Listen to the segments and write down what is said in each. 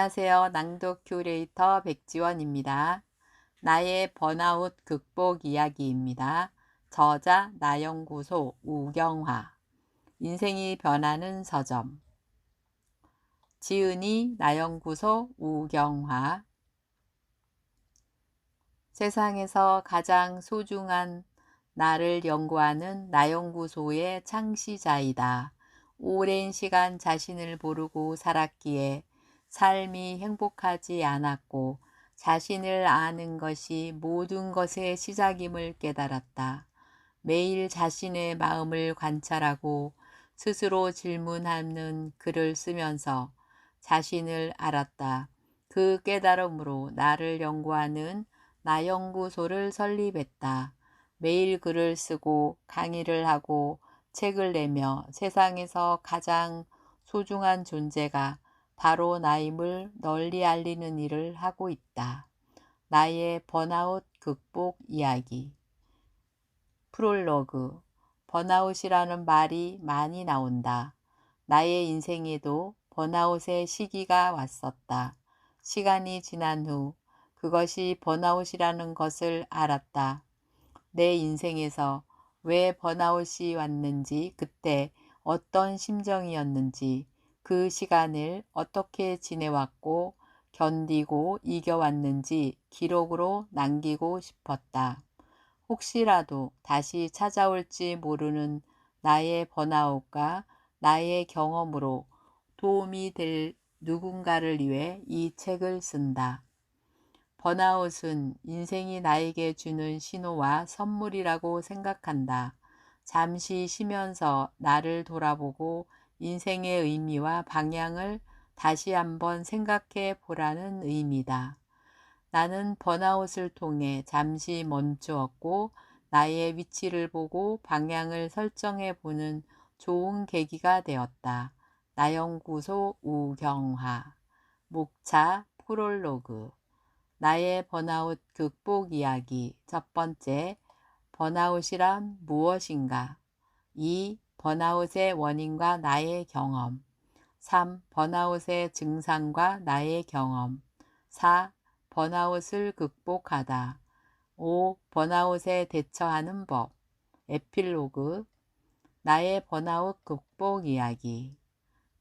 안녕하세요. 낭독 큐레이터 백지원입니다. 나의 번아웃 극복 이야기입니다. 저자 나연구소 우경화. 인생이 변하는 서점. 지은이 나연구소 우경화. 세상에서 가장 소중한 나를 연구하는 나연구소의 창시자이다. 오랜 시간 자신을 모르고 살았기에 삶이 행복하지 않았고 자신을 아는 것이 모든 것의 시작임을 깨달았다. 매일 자신의 마음을 관찰하고 스스로 질문하는 글을 쓰면서 자신을 알았다. 그 깨달음으로 나를 연구하는 나연구소를 설립했다. 매일 글을 쓰고 강의를 하고 책을 내며 세상에서 가장 소중한 존재가 바로 나임을 널리 알리는 일을 하고 있다. 나의 번아웃 극복 이야기. 프롤로그. 번아웃이라는 말이 많이 나온다. 나의 인생에도 번아웃의 시기가 왔었다. 시간이 지난 후 그것이 번아웃이라는 것을 알았다. 내 인생에서 왜 번아웃이 왔는지, 그때 어떤 심정이었는지, 그 시간을 어떻게 지내왔고 견디고 이겨왔는지 기록으로 남기고 싶었다. 혹시라도 다시 찾아올지 모르는 나의 번아웃과 나의 경험으로 도움이 될 누군가를 위해 이 책을 쓴다. 번아웃은 인생이 나에게 주는 신호와 선물이라고 생각한다. 잠시 쉬면서 나를 돌아보고 인생의 의미와 방향을 다시 한번 생각해 보라는 의미다. 나는 번아웃을 통해 잠시 멈추었고 나의 위치를 보고 방향을 설정해 보는 좋은 계기가 되었다. 나연구소 우경화. 목차 프롤로그. 나의 번아웃 극복 이야기. 첫 번째, 번아웃이란 무엇인가? 2. 번아웃의 원인과 나의 경험. 3. 번아웃의 증상과 나의 경험. 4. 번아웃을 극복하다. 5. 번아웃에 대처하는 법. 에필로그. 나의 번아웃 극복 이야기.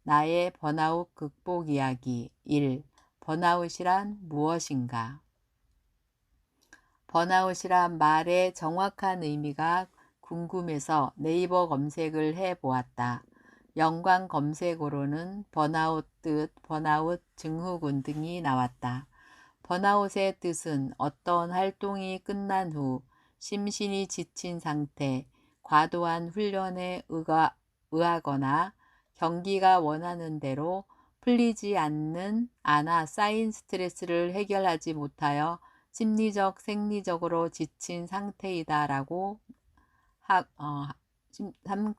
나의 번아웃 극복 이야기. 1. 번아웃이란 무엇인가? 번아웃이란 말의 정확한 의미가 궁금해서 네이버 검색을 해보았다. 연관 검색어로는 번아웃 뜻, 번아웃 증후군 등이 나왔다. 번아웃의 뜻은 어떤 활동이 끝난 후 심신이 지친 상태, 과도한 훈련에 의하거나 경기가 원하는 대로 풀리지 않아 쌓인 스트레스를 해결하지 못하여 심리적, 생리적으로 지친 상태이다라고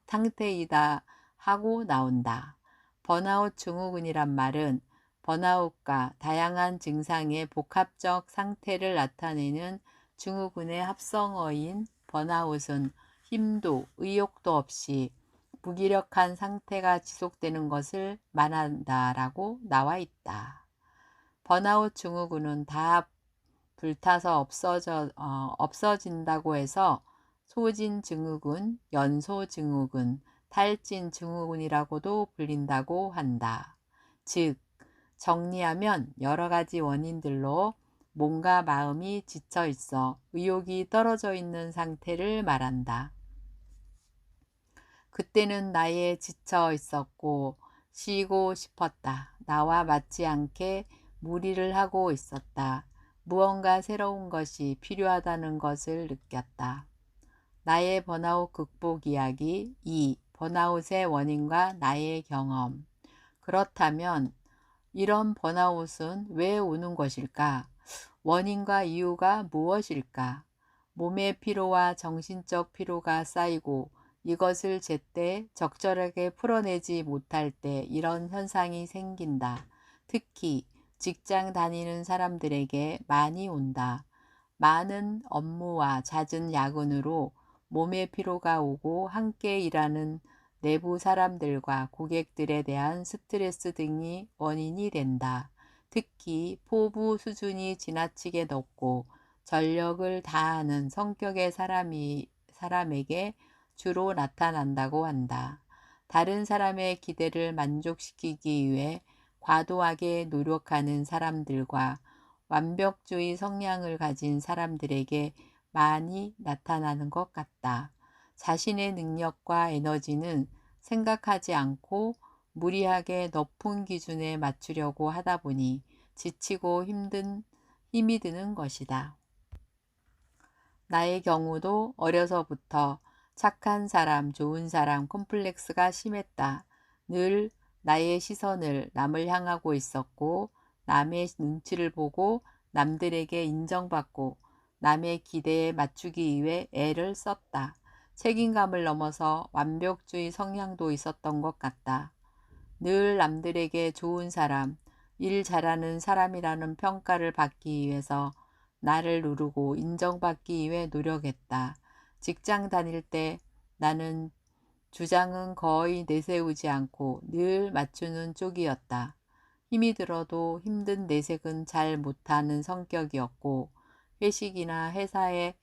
상태이다 하고 나온다. 번아웃 증후군이란 말은 번아웃과 다양한 증상의 복합적 상태를 나타내는 증후군의 합성어인 번아웃은 힘도 의욕도 없이 무기력한 상태가 지속되는 것을 말한다라고 나와 있다. 번아웃 증후군은 다 불타서 없어진다고 해서 소진 증후군, 연소 증후군, 탈진 증후군이라고도 불린다고 한다. 즉, 정리하면 여러 가지 원인들로 몸과 마음이 지쳐 있어 의욕이 떨어져 있는 상태를 말한다. 그때는 나에 지쳐 있었고 쉬고 싶었다. 나와 맞지 않게 무리를 하고 있었다. 무언가 새로운 것이 필요하다는 것을 느꼈다. 나의 번아웃 극복 이야기 2. 번아웃의 원인과 나의 경험. 그렇다면 이런 번아웃은 왜 오는 것일까? 원인과 이유가 무엇일까? 몸의 피로와 정신적 피로가 쌓이고 이것을 제때 적절하게 풀어내지 못할 때 이런 현상이 생긴다. 특히 직장 다니는 사람들에게 많이 온다. 많은 업무와 잦은 야근으로 몸의 피로가 오고 함께 일하는 내부 사람들과 고객들에 대한 스트레스 등이 원인이 된다. 특히 포부 수준이 지나치게 높고 전력을 다하는 성격의 사람에게 주로 나타난다고 한다. 다른 사람의 기대를 만족시키기 위해 과도하게 노력하는 사람들과 완벽주의 성향을 가진 사람들에게 많이 나타나는 것 같다. 자신의 능력과 에너지는 생각하지 않고 무리하게 높은 기준에 맞추려고 하다 보니 지치고 힘이 드는 것이다. 나의 경우도 어려서부터 착한 사람, 좋은 사람 콤플렉스가 심했다. 늘 나의 시선을 남을 향하고 있었고 남의 눈치를 보고 남들에게 인정받고 남의 기대에 맞추기 위해 애를 썼다. 책임감을 넘어서 완벽주의 성향도 있었던 것 같다. 늘 남들에게 좋은 사람, 일 잘하는 사람이라는 평가를 받기 위해서 나를 누르고 인정받기 위해 노력했다. 직장 다닐 때 나는 주장은 거의 내세우지 않고 늘 맞추는 쪽이었다. 힘이 들어도 힘든 내색은 잘 못하는 성격이었고 회식이나 회사에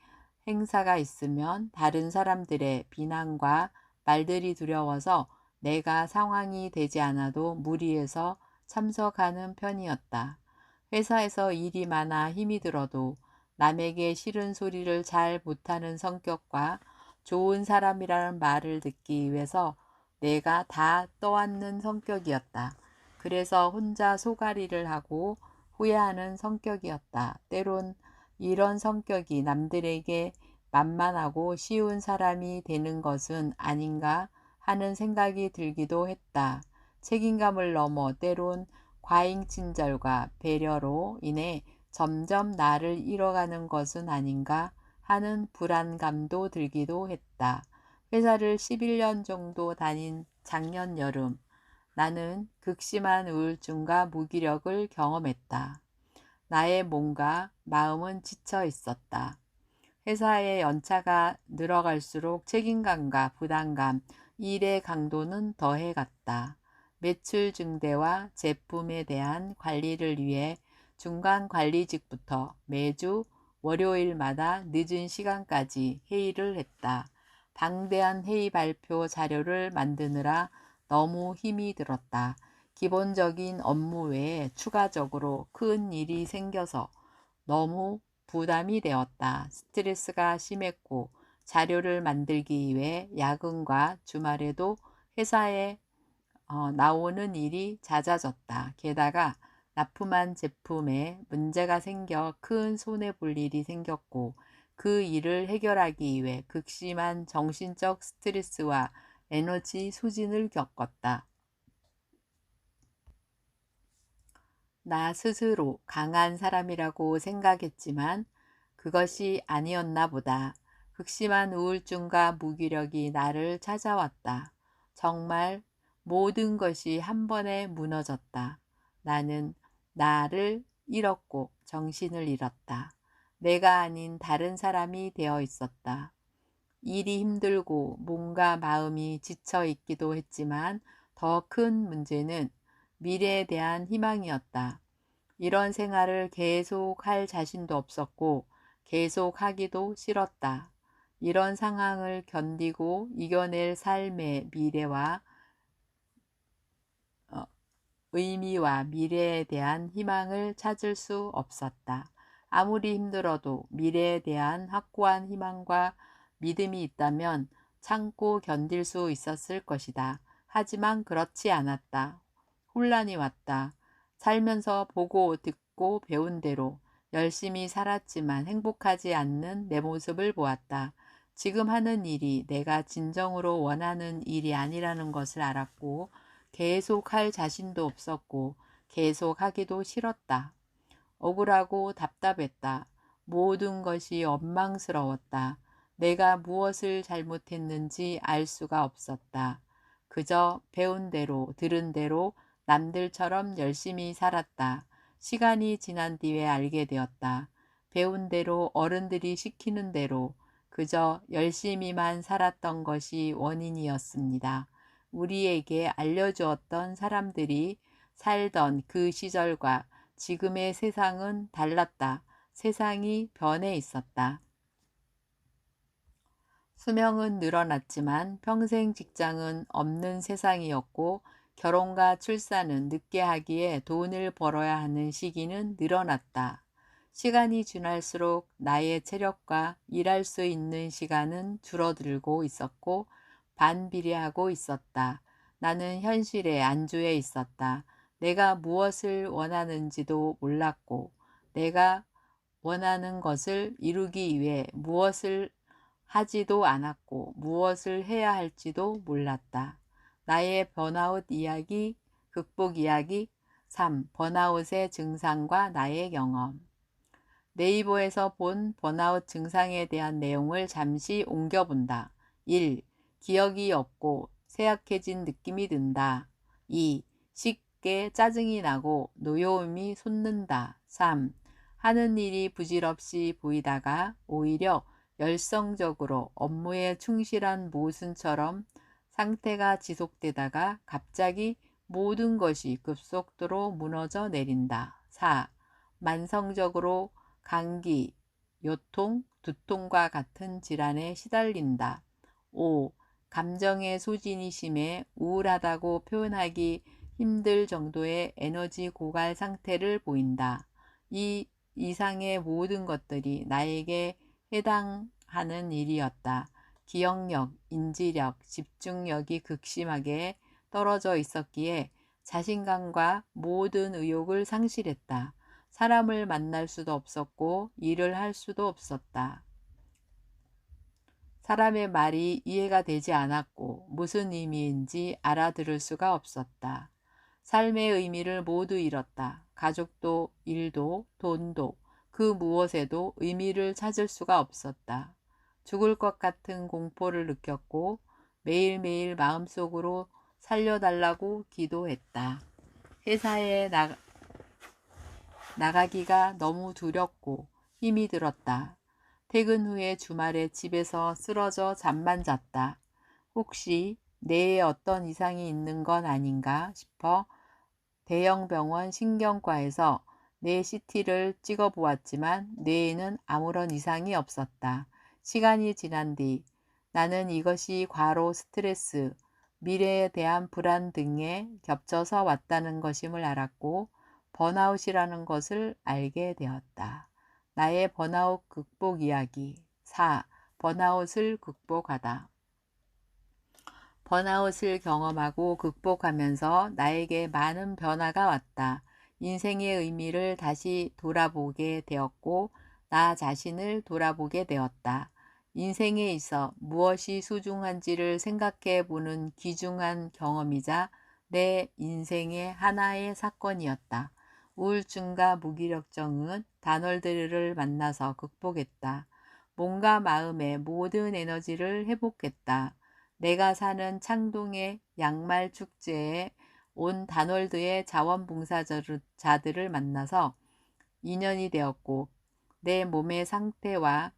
행사가 있으면 다른 사람들의 비난과 말들이 두려워서 내가 상황이 되지 않아도 무리해서 참석하는 편이었다. 회사에서 일이 많아 힘이 들어도 남에게 싫은 소리를 잘 못하는 성격과 좋은 사람이라는 말을 듣기 위해서 내가 다 떠안는 성격이었다. 그래서 혼자 소가리를 하고 후회하는 성격이었다. 때론 이런 성격이 남들에게 만만하고 쉬운 사람이 되는 것은 아닌가 하는 생각이 들기도 했다. 책임감을 넘어 때론 과잉 친절과 배려로 인해 점점 나를 잃어가는 것은 아닌가 하는 불안감도 들기도 했다. 회사를 11년 정도 다닌 작년 여름, 나는 극심한 우울증과 무기력을 경험했다. 나의 몸과 마음은 지쳐 있었다. 회사의 연차가 늘어갈수록 책임감과 부담감, 일의 강도는 더해갔다. 매출 증대와 제품에 대한 관리를 위해 중간 관리직부터 매주 월요일마다 늦은 시간까지 회의를 했다. 방대한 회의 발표 자료를 만드느라 너무 힘이 들었다. 기본적인 업무 외에 추가적으로 큰 일이 생겨서 너무 부담이 되었다. 스트레스가 심했고 자료를 만들기 위해 야근과 주말에도 회사에 나오는 일이 잦아졌다. 게다가 납품한 제품에 문제가 생겨 큰 손해볼 일이 생겼고 그 일을 해결하기 위해 극심한 정신적 스트레스와 에너지 소진을 겪었다. 나 스스로 강한 사람이라고 생각했지만 그것이 아니었나 보다. 극심한 우울증과 무기력이 나를 찾아왔다. 정말 모든 것이 한 번에 무너졌다. 나는 나를 잃었고 정신을 잃었다. 내가 아닌 다른 사람이 되어 있었다. 일이 힘들고 몸과 마음이 지쳐 있기도 했지만 더 큰 문제는 미래에 대한 희망이었다. 이런 생활을 계속 할 자신도 없었고 계속 하기도 싫었다. 이런 상황을 견디고 이겨낼 삶의 미래와 의미와 미래에 대한 희망을 찾을 수 없었다. 아무리 힘들어도 미래에 대한 확고한 희망과 믿음이 있다면 참고 견딜 수 있었을 것이다. 하지만 그렇지 않았다. 혼란이 왔다. 살면서 보고 듣고 배운 대로 열심히 살았지만 행복하지 않는 내 모습을 보았다. 지금 하는 일이 내가 진정으로 원하는 일이 아니라는 것을 알았고 계속 할 자신도 없었고 계속 하기도 싫었다. 억울하고 답답했다. 모든 것이 원망스러웠다. 내가 무엇을 잘못했는지 알 수가 없었다. 그저 배운 대로 들은 대로 남들처럼 열심히 살았다. 시간이 지난 뒤에 알게 되었다. 배운 대로 어른들이 시키는 대로 그저 열심히만 살았던 것이 원인이었습니다. 우리에게 알려주었던 사람들이 살던 그 시절과 지금의 세상은 달랐다. 세상이 변해 있었다. 수명은 늘어났지만 평생 직장은 없는 세상이었고 결혼과 출산은 늦게 하기에 돈을 벌어야 하는 시기는 늘어났다. 시간이 지날수록 나의 체력과 일할 수 있는 시간은 줄어들고 있었고 반비례하고 있었다. 나는 현실에 안주해 있었다. 내가 무엇을 원하는지도 몰랐고 내가 원하는 것을 이루기 위해 무엇을 하지도 않았고 무엇을 해야 할지도 몰랐다. 나의 번아웃 이야기, 극복 이야기 3. 번아웃의 증상과 나의 경험. 네이버에서 본 번아웃 증상에 대한 내용을 잠시 옮겨본다. 1. 기억이 없고 쇠약해진 느낌이 든다. 2. 쉽게 짜증이 나고 노여움이 솟는다. 3. 하는 일이 부질없이 보이다가 오히려 열성적으로 업무에 충실한 모순처럼 상태가 지속되다가 갑자기 모든 것이 급속도로 무너져 내린다. 4. 만성적으로 감기, 요통, 두통과 같은 질환에 시달린다. 5. 감정의 소진이 심해 우울하다고 표현하기 힘들 정도의 에너지 고갈 상태를 보인다. 이 이상의 모든 것들이 나에게 해당하는 일이었다. 기억력, 인지력, 집중력이 극심하게 떨어져 있었기에 자신감과 모든 의욕을 상실했다. 사람을 만날 수도 없었고 일을 할 수도 없었다. 사람의 말이 이해가 되지 않았고 무슨 의미인지 알아들을 수가 없었다. 삶의 의미를 모두 잃었다. 가족도 일도 돈도 그 무엇에도 의미를 찾을 수가 없었다. 죽을 것 같은 공포를 느꼈고 매일매일 마음속으로 살려달라고 기도했다. 회사에 나가기가 너무 두렵고 힘이 들었다. 퇴근 후에 주말에 집에서 쓰러져 잠만 잤다. 혹시 뇌에 어떤 이상이 있는 건 아닌가 싶어 대형 병원 신경과에서 뇌 CT를 찍어 보았지만 뇌에는 아무런 이상이 없었다. 시간이 지난 뒤 나는 이것이 과로 스트레스, 미래에 대한 불안 등에 겹쳐서 왔다는 것임을 알았고 번아웃이라는 것을 알게 되었다. 나의 번아웃 극복 이야기 4. 번아웃을 극복하다. 번아웃을 경험하고 극복하면서 나에게 많은 변화가 왔다. 인생의 의미를 다시 돌아보게 되었고 나 자신을 돌아보게 되었다. 인생에 있어 무엇이 소중한지를 생각해 보는 귀중한 경험이자 내 인생의 하나의 사건이었다. 우울증과 무기력증은 단월들을 만나서 극복했다. 몸과 마음의 모든 에너지를 회복했다. 내가 사는 창동의 양말 축제에 온 단월드의 자원봉사자들을 만나서 인연이 되었고 내 몸의 상태와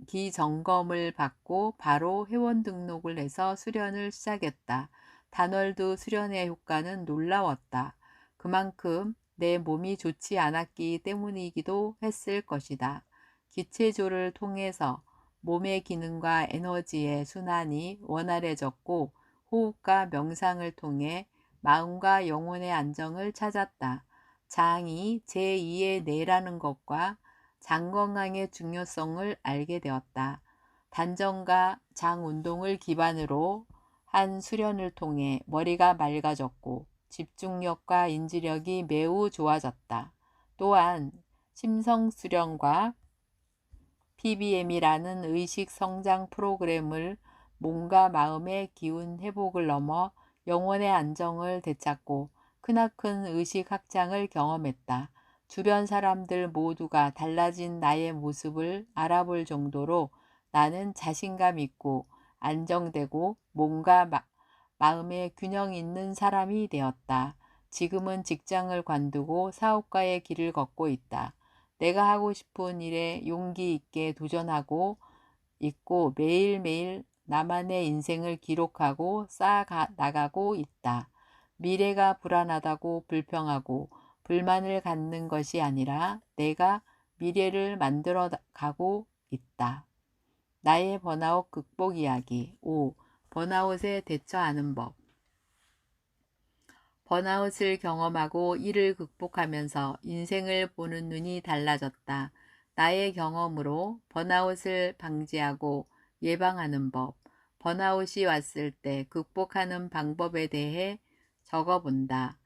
기점검을 받고 바로 회원 등록을 해서 수련을 시작했다. 단월드 수련의 효과는 놀라웠다. 그만큼 내 몸이 좋지 않았기 때문이기도 했을 것이다. 기체조를 통해서 몸의 기능과 에너지의 순환이 원활해졌고 호흡과 명상을 통해 마음과 영혼의 안정을 찾았다. 장이 제2의 뇌라는 것과 장 건강의 중요성을 알게 되었다. 단전과 장 운동을 기반으로 한 수련을 통해 머리가 맑아졌고 집중력과 인지력이 매우 좋아졌다. 또한 심성 수련과 PBM이라는 의식 성장 프로그램을 몸과 마음의 기운 회복을 넘어 영혼의 안정을 되찾고 크나큰 의식 확장을 경험했다. 주변 사람들 모두가 달라진 나의 모습을 알아볼 정도로 나는 자신감 있고 안정되고 몸과 마음의 균형 있는 사람이 되었다. 지금은 직장을 관두고 사업가의 길을 걷고 있다. 내가 하고 싶은 일에 용기 있게 도전하고 있고 매일매일 나만의 인생을 기록하고 쌓아 나가고 있다. 미래가 불안하다고 불평하고 불만을 갖는 것이 아니라 내가 미래를 만들어 가고 있다. 나의 번아웃 극복 이야기 5. 번아웃에 대처하는 법. 번아웃을 경험하고 이를 극복하면서 인생을 보는 눈이 달라졌다. 나의 경험으로 번아웃을 방지하고 예방하는 법, 번아웃이 왔을 때 극복하는 방법에 대해 적어본다.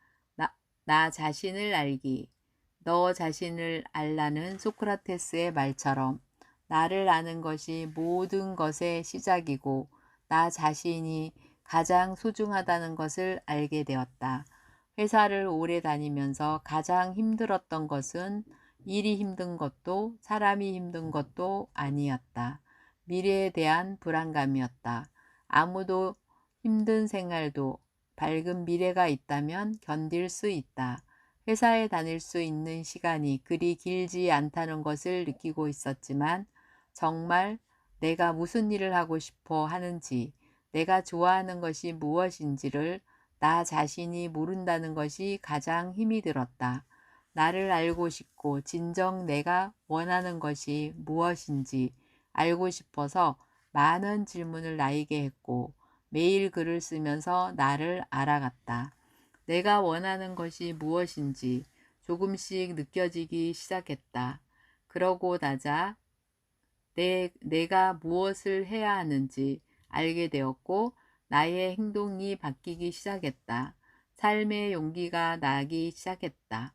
나 자신을 알기. 너 자신을 알라는 소크라테스의 말처럼 나를 아는 것이 모든 것의 시작이고 나 자신이 가장 소중하다는 것을 알게 되었다. 회사를 오래 다니면서 가장 힘들었던 것은 일이 힘든 것도 사람이 힘든 것도 아니었다. 미래에 대한 불안감이었다. 아무도 힘든 생활도 밝은 미래가 있다면 견딜 수 있다. 회사에 다닐 수 있는 시간이 그리 길지 않다는 것을 느끼고 있었지만 정말 내가 무슨 일을 하고 싶어 하는지, 내가 좋아하는 것이 무엇인지를 나 자신이 모른다는 것이 가장 힘이 들었다. 나를 알고 싶고 진정 내가 원하는 것이 무엇인지 알고 싶어서 많은 질문을 나에게 했고 매일 글을 쓰면서 나를 알아갔다. 내가 원하는 것이 무엇인지 조금씩 느껴지기 시작했다. 그러고 나자 내가 무엇을 해야 하는지 알게 되었고 나의 행동이 바뀌기 시작했다. 삶의 용기가 나기 시작했다.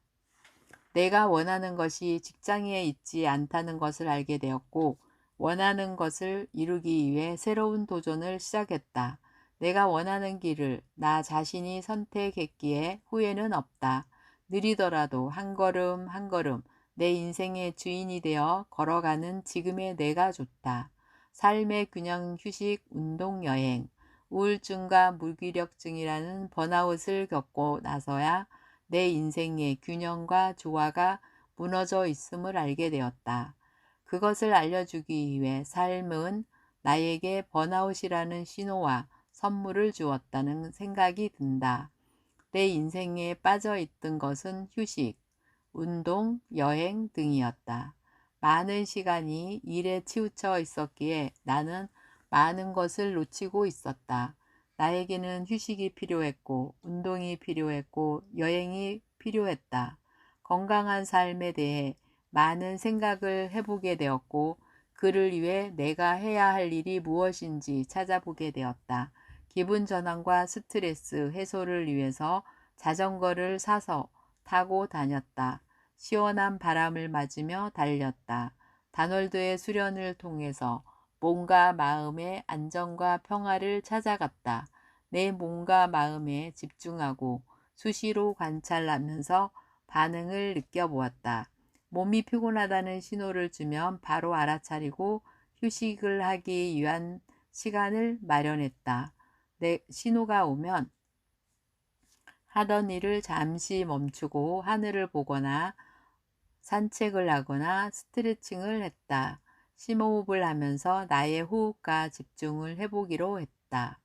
내가 원하는 것이 직장에 있지 않다는 것을 알게 되었고 원하는 것을 이루기 위해 새로운 도전을 시작했다. 내가 원하는 길을 나 자신이 선택했기에 후회는 없다. 느리더라도 한 걸음 한 걸음 내 인생의 주인이 되어 걸어가는 지금의 내가 좋다. 삶의 균형, 휴식, 운동, 여행, 우울증과 무기력증이라는 번아웃을 겪고 나서야 내 인생의 균형과 조화가 무너져 있음을 알게 되었다. 그것을 알려주기 위해 삶은 나에게 번아웃이라는 신호와 선물을 주었다는 생각이 든다. 내 인생에 빠져 있던 것은 휴식, 운동, 여행 등이었다. 많은 시간이 일에 치우쳐 있었기에 나는 많은 것을 놓치고 있었다. 나에게는 휴식이 필요했고, 운동이 필요했고, 여행이 필요했다. 건강한 삶에 대해 많은 생각을 해보게 되었고, 그를 위해 내가 해야 할 일이 무엇인지 찾아보게 되었다. 기분 전환과 스트레스 해소를 위해서 자전거를 사서 타고 다녔다. 시원한 바람을 맞으며 달렸다. 다놀드의 수련을 통해서 몸과 마음의 안정과 평화를 찾아갔다. 내 몸과 마음에 집중하고 수시로 관찰하면서 반응을 느껴보았다. 몸이 피곤하다는 신호를 주면 바로 알아차리고 휴식을 하기 위한 시간을 마련했다. 내 신호가 오면 하던 일을 잠시 멈추고 하늘을 보거나 산책을 하거나 스트레칭을 했다. 심호흡을 하면서 나의 호흡과 집중을 해보기로 했다.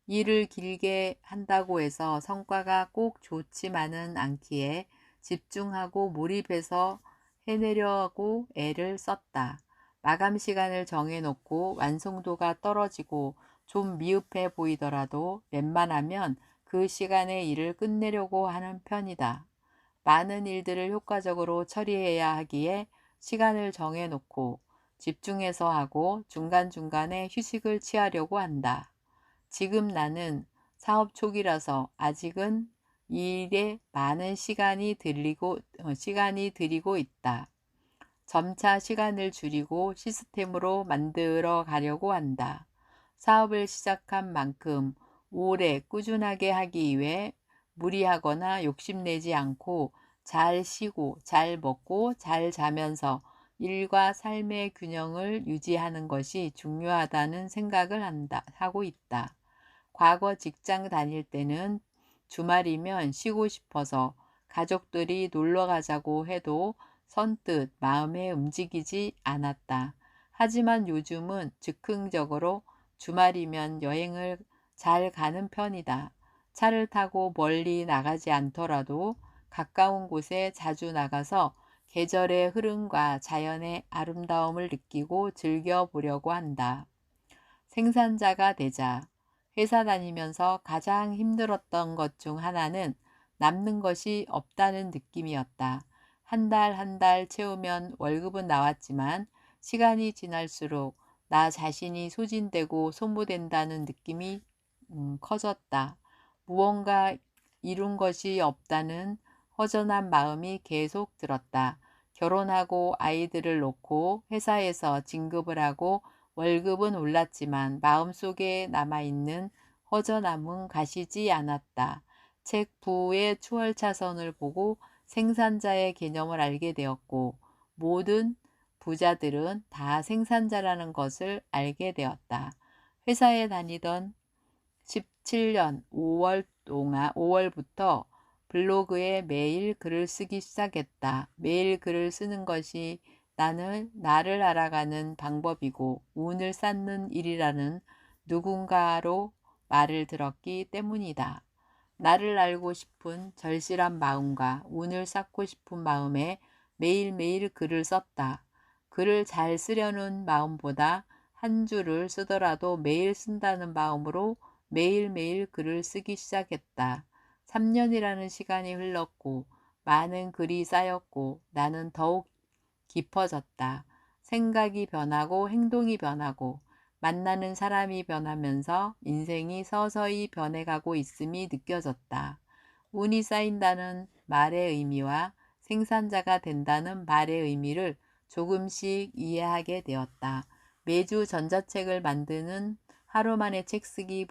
일을 길게 한다고 해서 성과가 꼭 좋지만은 않기에 집중하고 몰입해서 해내려고 애를 썼다. 마감 시간을 정해놓고 완성도가 떨어지고 좀 미흡해 보이더라도 웬만하면 그 시간에 일을 끝내려고 하는 편이다. 많은 일들을 효과적으로 처리해야 하기에 시간을 정해놓고 집중해서 하고 중간중간에 휴식을 취하려고 한다. 지금 나는 사업 초기라서 아직은 이 일에 많은 시간이 들이고 있다. 점차 시간을 줄이고 시스템으로 만들어 가려고 한다. 사업을 시작한 만큼 오래 꾸준하게 하기 위해 무리하거나 욕심내지 않고 잘 쉬고 잘 먹고 잘 자면서 일과 삶의 균형을 유지하는 것이 중요하다는 생각을 하고 있다. 과거 직장 다닐 때는 주말이면 쉬고 싶어서 가족들이 놀러 가자고 해도 선뜻 마음에 움직이지 않았다. 하지만 요즘은 즉흥적으로 주말이면 여행을 잘 가는 편이다. 차를 타고 멀리 나가지 않더라도 가까운 곳에 자주 나가서 계절의 흐름과 자연의 아름다움을 느끼고 즐겨보려고 한다. 생산자가 되자 회사 다니면서 가장 힘들었던 것 중 하나는 남는 것이 없다는 느낌이었다. 한 달 한 달 채우면 월급은 나왔지만 시간이 지날수록 나 자신이 소진되고 소모된다는 느낌이 커졌다. 무언가 이룬 것이 없다는 허전한 마음이 계속 들었다. 결혼하고 아이들을 놓고 회사에서 진급을 하고 월급은 올랐지만 마음속에 남아있는 허전함은 가시지 않았다. 책 부의 추월차선을 보고 생산자의 개념을 알게 되었고 모든 부자들은 다 생산자라는 것을 알게 되었다. 회사에 다니던 17년 5월부터 블로그에 매일 글을 쓰기 시작했다. 매일 글을 쓰는 것이 나를 알아가는 방법이고 운을 쌓는 일이라는 누군가로 말을 들었기 때문이다. 나를 알고 싶은 절실한 마음과 운을 쌓고 싶은 마음에 매일매일 글을 썼다. 글을 잘 쓰려는 마음보다 한 줄을 쓰더라도 매일 쓴다는 마음으로 매일매일 글을 쓰기 시작했다. 3년이라는 시간이 흘렀고 많은 글이 쌓였고 나는 더욱 깊어졌다. 생각이 변하고 행동이 변하고 만나는 사람이 변하면서 인생이 서서히 변해가고 있음이 느껴졌다. 운이 쌓인다는 말의 의미와 생산자가 된다는 말의 의미를 조금씩 이해하게 되었다. 매주 전자책을 만드는 하루 만에 책 쓰기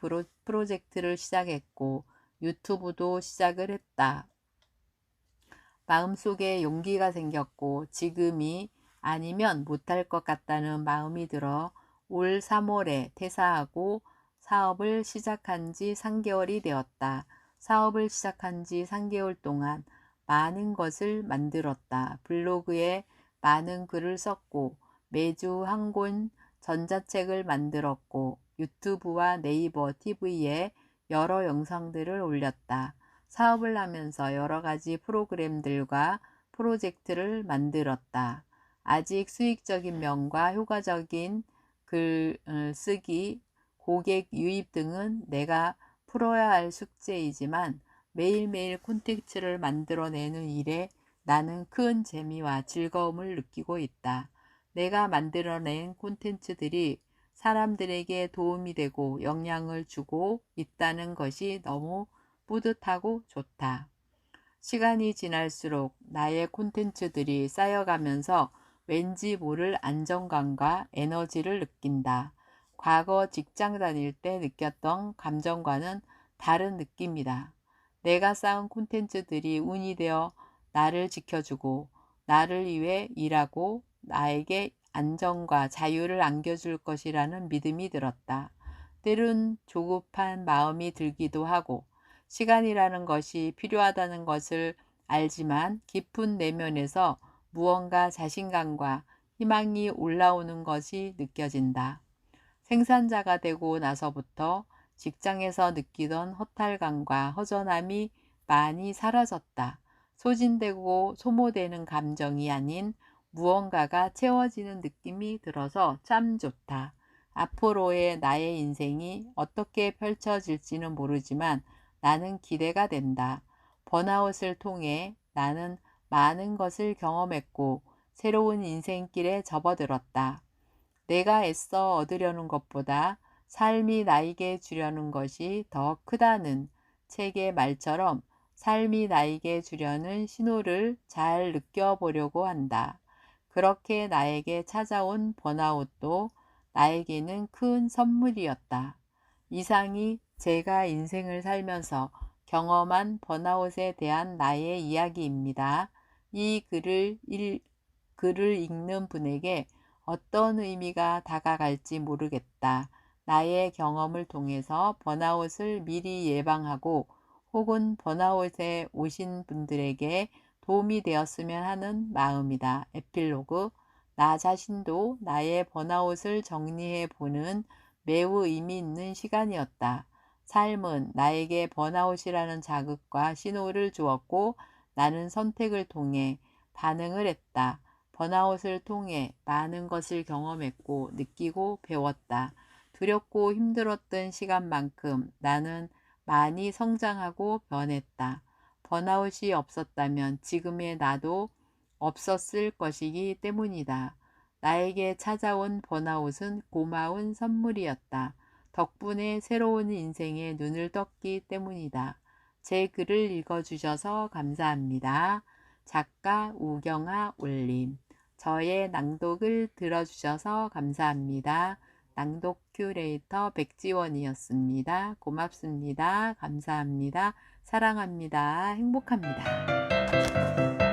프로젝트를 시작했고 유튜브도 시작을 했다. 마음속에 용기가 생겼고 지금이 아니면 못할 것 같다는 마음이 들어 올 3월에 퇴사하고 사업을 시작한 지 3개월이 되었다. 사업을 시작한 지 3개월 동안 많은 것을 만들었다. 블로그에 많은 글을 썼고 매주 한 권 전자책을 만들었고 유튜브와 네이버 TV에 여러 영상들을 올렸다. 사업을 하면서 여러 가지 프로그램들과 프로젝트를 만들었다. 아직 수익적인 면과 효과적인 글 쓰기, 고객 유입 등은 내가 풀어야 할 숙제이지만 매일매일 콘텐츠를 만들어내는 일에 나는 큰 재미와 즐거움을 느끼고 있다. 내가 만들어낸 콘텐츠들이 사람들에게 도움이 되고 영향을 주고 있다는 것이 너무 뿌듯하고 좋다. 시간이 지날수록 나의 콘텐츠들이 쌓여가면서 왠지 모를 안정감과 에너지를 느낀다. 과거 직장 다닐 때 느꼈던 감정과는 다른 느낌이다. 내가 쌓은 콘텐츠들이 운이 되어 나를 지켜주고 나를 위해 일하고 나에게 안정과 자유를 안겨줄 것이라는 믿음이 들었다. 때론 조급한 마음이 들기도 하고 시간이라는 것이 필요하다는 것을 알지만 깊은 내면에서 무언가 자신감과 희망이 올라오는 것이 느껴진다. 생산자가 되고 나서부터 직장에서 느끼던 허탈감과 허전함이 많이 사라졌다. 소진되고 소모되는 감정이 아닌 무언가가 채워지는 느낌이 들어서 참 좋다. 앞으로의 나의 인생이 어떻게 펼쳐질지는 모르지만 나는 기대가 된다. 번아웃을 통해 나는 많은 것을 경험했고 새로운 인생길에 접어들었다. 내가 애써 얻으려는 것보다 삶이 나에게 주려는 것이 더 크다는 책의 말처럼 삶이 나에게 주려는 신호를 잘 느껴보려고 한다. 그렇게 나에게 찾아온 번아웃도 나에게는 큰 선물이었다. 이상이 제가 인생을 살면서 경험한 번아웃에 대한 나의 이야기입니다. 이 글을 읽는 분에게 어떤 의미가 다가갈지 모르겠다. 나의 경험을 통해서 번아웃을 미리 예방하고 혹은 번아웃에 오신 분들에게 도움이 되었으면 하는 마음이다. 에필로그. 나 자신도 나의 번아웃을 정리해 보는 매우 의미 있는 시간이었다. 삶은 나에게 번아웃이라는 자극과 신호를 주었고 나는 선택을 통해 반응을 했다. 번아웃을 통해 많은 것을 경험했고 느끼고 배웠다. 두렵고 힘들었던 시간만큼 나는 많이 성장하고 변했다. 번아웃이 없었다면 지금의 나도 없었을 것이기 때문이다. 나에게 찾아온 번아웃은 고마운 선물이었다. 덕분에 새로운 인생에 눈을 떴기 때문이다. 제 글을 읽어주셔서 감사합니다. 작가 우경아 올림. 저의 낭독을 들어주셔서 감사합니다. 낭독 큐레이터 백지원이었습니다. 고맙습니다. 감사합니다. 사랑합니다. 행복합니다.